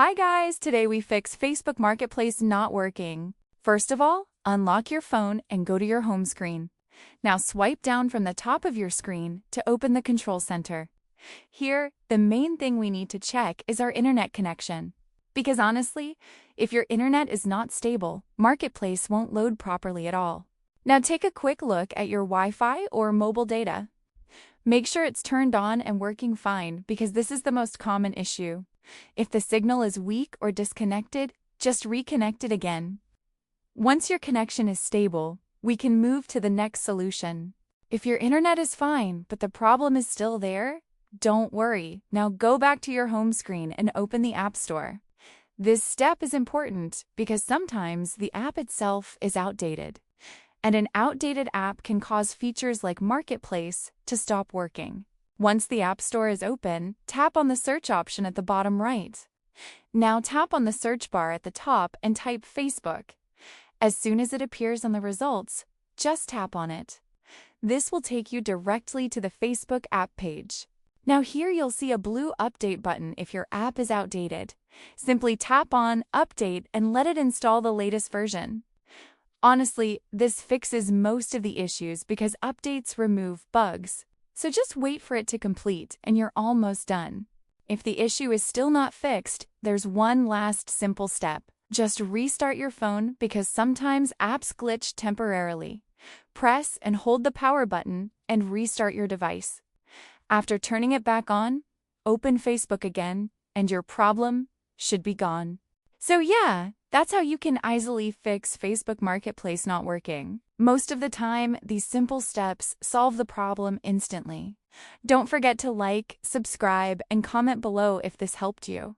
Hi guys, today we fix Facebook Marketplace not working. First of all, unlock your phone and go to your home screen. Now swipe down from the top of your screen to open the control center. Here, the main thing we need to check is our internet connection. Because honestly, if your internet is not stable, Marketplace won't load properly at all. Now take a quick look at your Wi-Fi or mobile data. Make sure it's turned on and working fine because this is the most common issue. If the signal is weak or disconnected, just reconnect it again. Once your connection is stable, we can move to the next solution. If your internet is fine but the problem is still there, don't worry. Now go back to your home screen and open the App Store. This step is important because sometimes the app itself is outdated, and an outdated app can cause features like Marketplace to stop working. Once the App Store is open, tap on the search option at the bottom right. Now tap on the search bar at the top and type Facebook. As soon as it appears on the results, just tap on it. This will take you directly to the Facebook app page. Now here you'll see a blue update button if your app is outdated. Simply tap on Update and let it install the latest version. Honestly, this fixes most of the issues because updates remove bugs. So just wait for it to complete and you're almost done. If the issue is still not fixed, there's one last simple step. Just restart your phone because sometimes apps glitch temporarily. Press and hold the power button and restart your device. After turning it back on, open Facebook again and your problem should be gone. So yeah, that's how you can easily fix Facebook Marketplace not working. Most of the time, these simple steps solve the problem instantly. Don't forget to like, subscribe, and comment below if this helped you.